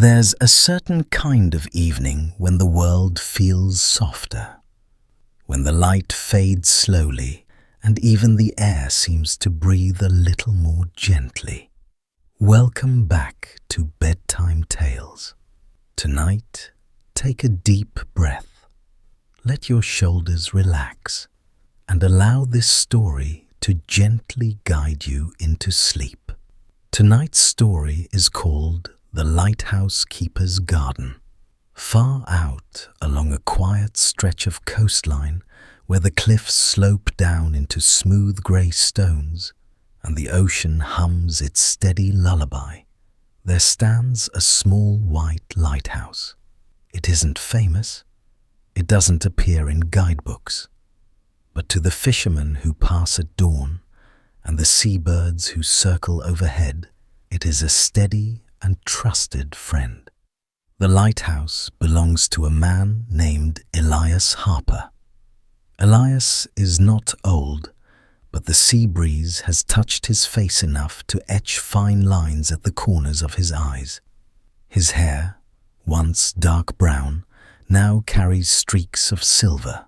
There's a certain kind of evening when the world feels softer, when the light fades slowly and even the air seems to breathe a little more gently. Welcome back to Bedtime Tales. Tonight, take a deep breath. Let your shoulders relax and allow this story to gently guide you into sleep. Tonight's story is called The Lighthouse Keeper's Garden. Far out along a quiet stretch of coastline where the cliffs slope down into smooth grey stones and the ocean hums its steady lullaby, there stands a small white lighthouse. It isn't famous. It doesn't appear in guidebooks. But to the fishermen who pass at dawn and the seabirds who circle overhead, it is a steady and trusted friend. The lighthouse belongs to a man named Elias Harper. Elias is not old, but the sea breeze has touched his face enough to etch fine lines at the corners of his eyes. His hair, once dark brown, now carries streaks of silver,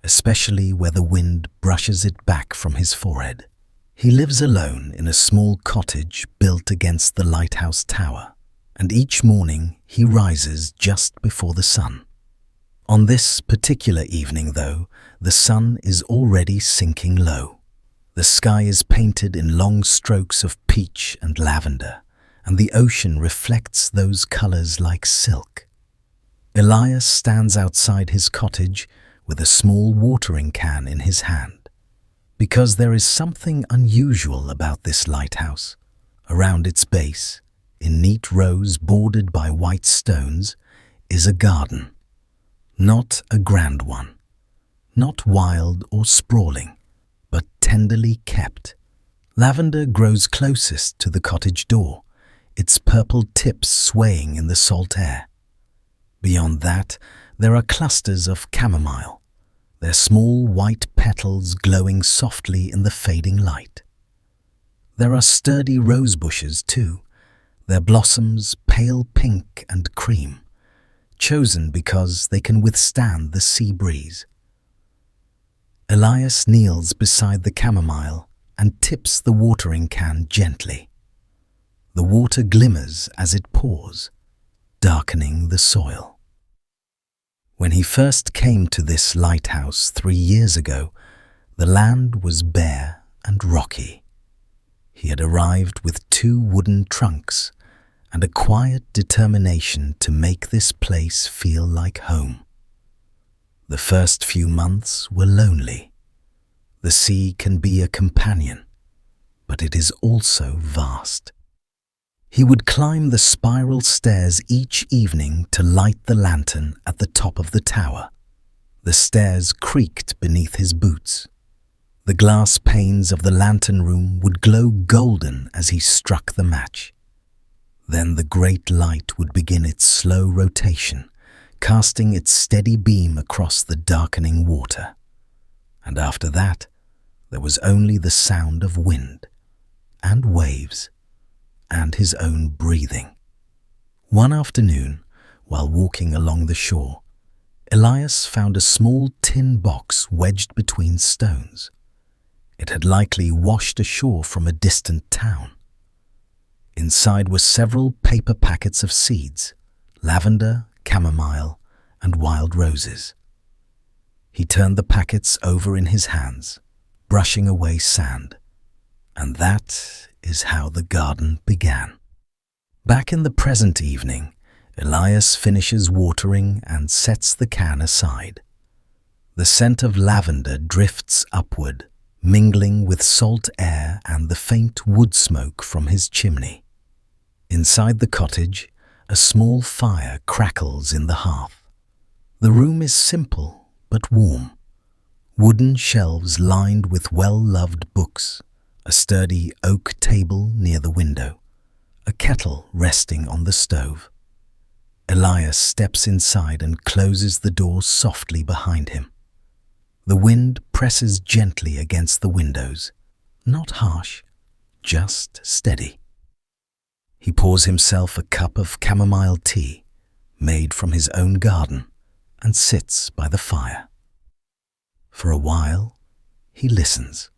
especially where the wind brushes it back from his forehead. He lives alone in a small cottage built against the lighthouse tower, and each morning he rises just before the sun. On this particular evening, though, the sun is already sinking low. The sky is painted in long strokes of peach and lavender, and the ocean reflects those colors like silk. Elias stands outside his cottage with a small watering can in his hand. Because there is something unusual about this lighthouse. Around its base, in neat rows bordered by white stones, is a garden. Not a grand one, not wild or sprawling, but tenderly kept. Lavender grows closest to the cottage door, its purple tips swaying in the salt air. Beyond that, there are clusters of chamomile, their small white petals glowing softly in the fading light. There are sturdy rose bushes too, their blossoms pale pink and cream, chosen because they can withstand the sea breeze. Elias kneels beside the chamomile and tips the watering can gently. The water glimmers as it pours, darkening the soil. When he first came to this lighthouse 3 years ago, the land was bare and rocky. He had arrived with 2 wooden trunks and a quiet determination to make this place feel like home. The first few months were lonely. The sea can be a companion, but it is also vast. He would climb the spiral stairs each evening to light the lantern at the top of the tower. The stairs creaked beneath his boots. The glass panes of the lantern room would glow golden as he struck the match. Then the great light would begin its slow rotation, casting its steady beam across the darkening water. And after that, there was only the sound of wind and waves and his own breathing. One afternoon, while walking along the shore, Elias found a small tin box wedged between stones. It had likely washed ashore from a distant town. Inside were several paper packets of seeds, lavender, chamomile, and wild roses. He turned the packets over in his hands, brushing away sand. And that is how the garden began. Back in the present evening, Elias finishes watering and sets the can aside. The scent of lavender drifts upward, mingling with salt air and the faint wood smoke from his chimney. Inside the cottage, a small fire crackles in the hearth. The room is simple but warm. Wooden shelves lined with well-loved books, a sturdy oak table near the window, a kettle resting on the stove. Elias steps inside and closes the door softly behind him. The wind presses gently against the windows, not harsh, just steady. He pours himself a cup of chamomile tea made from his own garden and sits by the fire. For a while, he listens,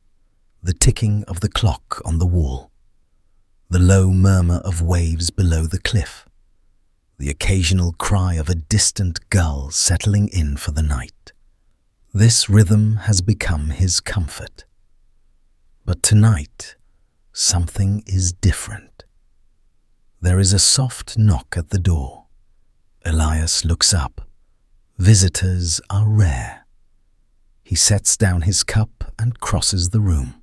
the ticking of the clock on the wall, the low murmur of waves below the cliff, the occasional cry of a distant gull settling in for the night. This rhythm has become his comfort. But tonight, something is different. There is a soft knock at the door. Elias looks up. Visitors are rare. He sets down his cup and crosses the room.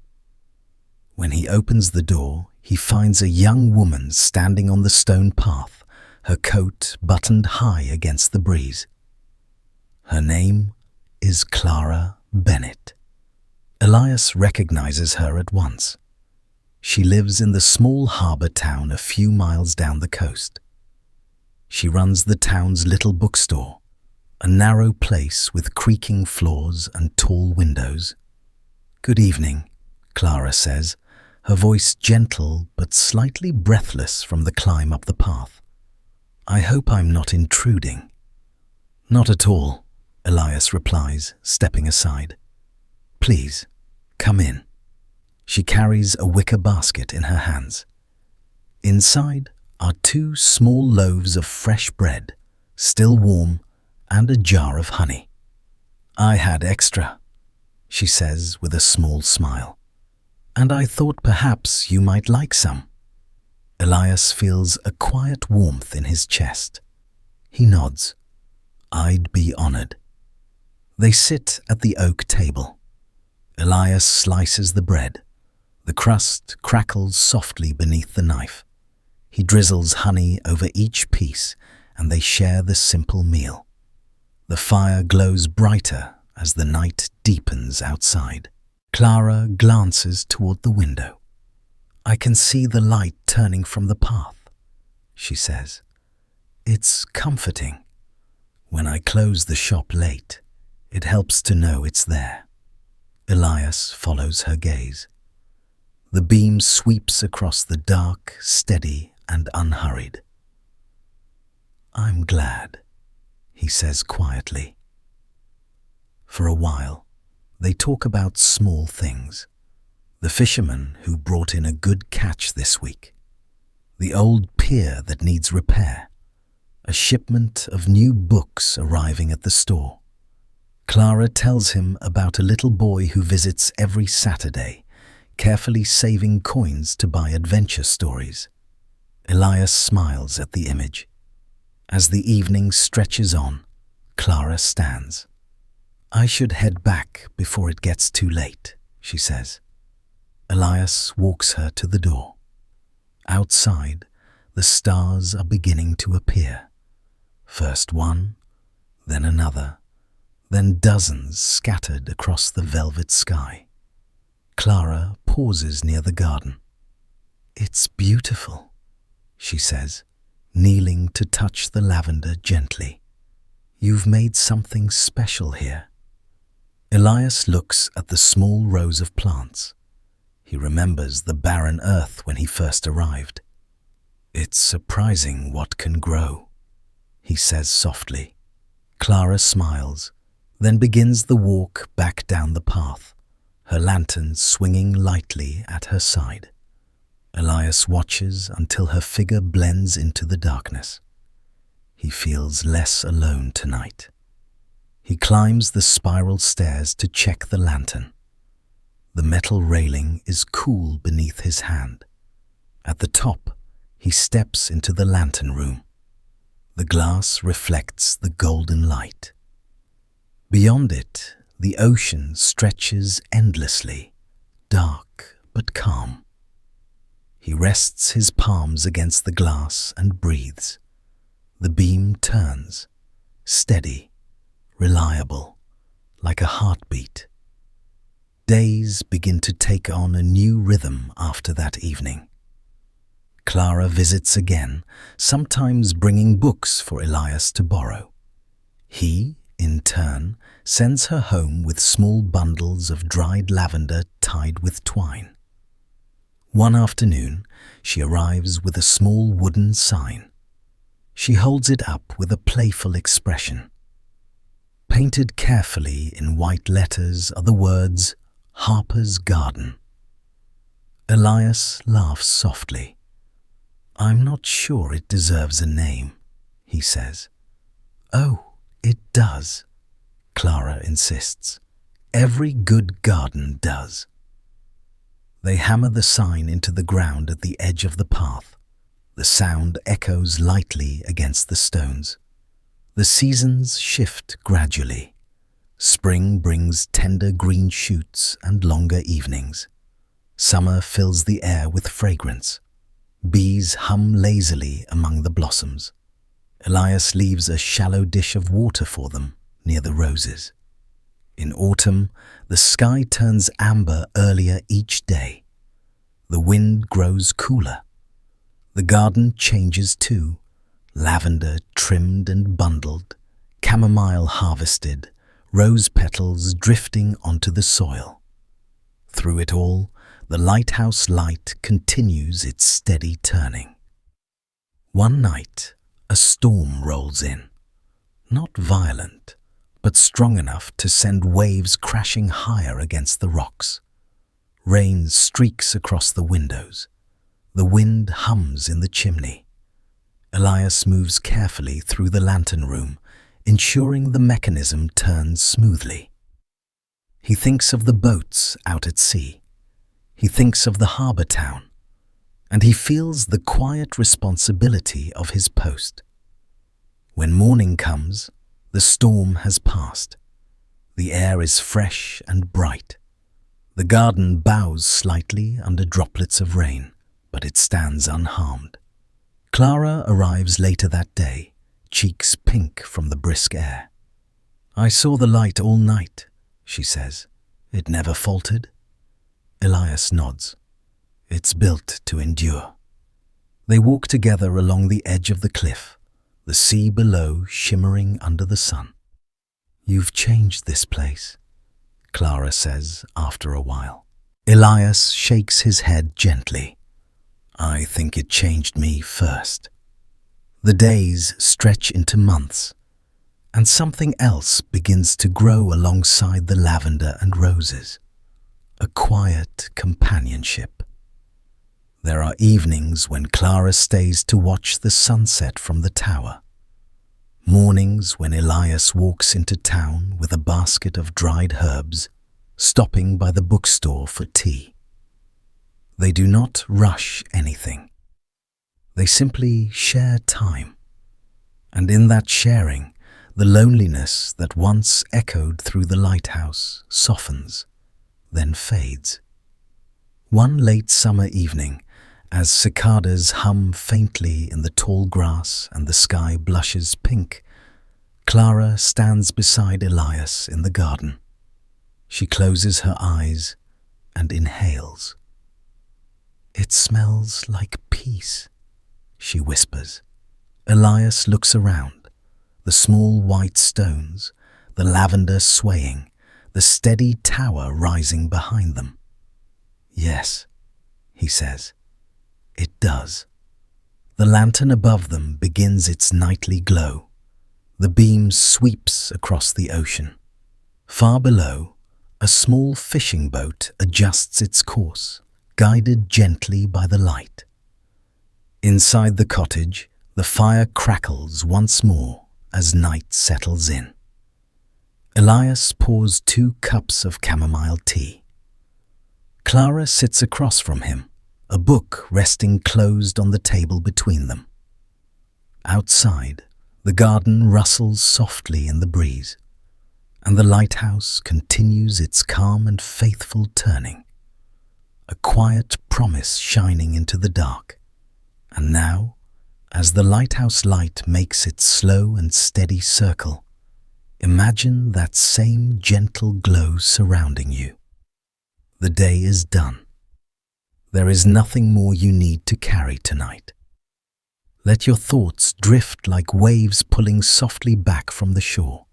When he opens the door, he finds a young woman standing on the stone path, her coat buttoned high against the breeze. Her name is Clara Bennett. Elias recognizes her at once. She lives in the small harbor town a few miles down the coast. She runs the town's little bookstore, a narrow place with creaking floors and tall windows. "Good evening," Clara says, her voice gentle but slightly breathless from the climb up the path. "I hope I'm not intruding." "Not at all," Elias replies, stepping aside. "Please, come in." She carries a wicker basket in her hands. Inside are 2 small loaves of fresh bread, still warm, and a jar of honey. "I had extra," she says with a small smile, "and I thought perhaps you might like some." Elias feels a quiet warmth in his chest. He nods. "I'd be honored." They sit at the oak table. Elias slices the bread. The crust crackles softly beneath the knife. He drizzles honey over each piece, and they share the simple meal. The fire glows brighter as the night deepens outside. Clara glances toward the window. "I can see the light turning from the path," she says. "It's comforting. When I close the shop late, it helps to know it's there." Elias follows her gaze. The beam sweeps across the dark, steady, and unhurried. "I'm glad," he says quietly. For a while, they talk about small things. The fisherman who brought in a good catch this week, the old pier that needs repair, a shipment of new books arriving at the store. Clara tells him about a little boy who visits every Saturday, carefully saving coins to buy adventure stories. Elias smiles at the image. As the evening stretches on, Clara stands. "I should head back before it gets too late," she says. Elias walks her to the door. Outside, the stars are beginning to appear. First one, then another, then dozens scattered across the velvet sky. Clara pauses near the garden. "It's beautiful," she says, kneeling to touch the lavender gently. "You've made something special here." Elias looks at the small rows of plants. He remembers the barren earth when he first arrived. "It's surprising what can grow," he says softly. Clara smiles, then begins the walk back down the path, her lantern swinging lightly at her side. Elias watches until her figure blends into the darkness. He feels less alone tonight. He climbs the spiral stairs to check the lantern. The metal railing is cool beneath his hand. At the top, he steps into the lantern room. The glass reflects the golden light. Beyond it, the ocean stretches endlessly, dark but calm. He rests his palms against the glass and breathes. The beam turns, steady, reliable, like a heartbeat. Days begin to take on a new rhythm after that evening. Clara visits again, sometimes bringing books for Elias to borrow. He, in turn, sends her home with small bundles of dried lavender tied with twine. One afternoon, she arrives with a small wooden sign. She holds it up with a playful expression. Painted carefully in white letters are the words, "Harper's Garden." Elias laughs softly. "I'm not sure it deserves a name," he says. "Oh, it does," Clara insists. "Every good garden does." They hammer the sign into the ground at the edge of the path. The sound echoes lightly against the stones. The seasons shift gradually. Spring brings tender green shoots and longer evenings. Summer fills the air with fragrance. Bees hum lazily among the blossoms. Elias leaves a shallow dish of water for them near the roses. In autumn, the sky turns amber earlier each day. The wind grows cooler. The garden changes too. Lavender trimmed and bundled, chamomile harvested, rose petals drifting onto the soil. Through it all, the lighthouse light continues its steady turning. One night, a storm rolls in. Not violent, but strong enough to send waves crashing higher against the rocks. Rain streaks across the windows. The wind hums in the chimney. Elias moves carefully through the lantern room, ensuring the mechanism turns smoothly. He thinks of the boats out at sea. He thinks of the harbour town. And he feels the quiet responsibility of his post. When morning comes, the storm has passed. The air is fresh and bright. The garden bows slightly under droplets of rain, but it stands unharmed. Clara arrives later that day, cheeks pink from the brisk air. "I saw the light all night," she says. "It never faltered." Elias nods. "It's built to endure." They walk together along the edge of the cliff, the sea below shimmering under the sun. "You've changed this place," Clara says after a while. Elias shakes his head gently. "I think it changed me first." The days stretch into months, and something else begins to grow alongside the lavender and roses. A quiet companionship. There are evenings when Clara stays to watch the sunset from the tower. Mornings when Elias walks into town with a basket of dried herbs, stopping by the bookstore for tea. They do not rush anything. They simply share time. And in that sharing, the loneliness that once echoed through the lighthouse softens, then fades. One late summer evening, as cicadas hum faintly in the tall grass and the sky blushes pink, Clara stands beside Elias in the garden. She closes her eyes and inhales. "It smells like peace," she whispers. Elias looks around, the small white stones, the lavender swaying, the steady tower rising behind them. "Yes," he says, "it does." The lantern above them begins its nightly glow. The beam sweeps across the ocean. Far below, a small fishing boat adjusts its course, guided gently by the light. Inside the cottage, the fire crackles once more as night settles in. Elias pours 2 cups of chamomile tea. Clara sits across from him, a book resting closed on the table between them. Outside, the garden rustles softly in the breeze, and the lighthouse continues its calm and faithful turning. A quiet promise shining into the dark. And now, as the lighthouse light makes its slow and steady circle, imagine that same gentle glow surrounding you. The day is done. There is nothing more you need to carry tonight. Let your thoughts drift like waves pulling softly back from the shore.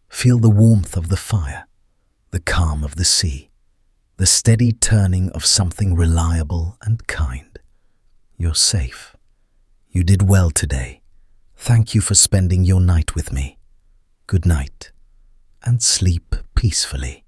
Feel the warmth of the fire, the calm of the sea, the steady turning of something reliable and kind. You're safe. You did well today. Thank you for spending your night with me. Good night, and sleep peacefully.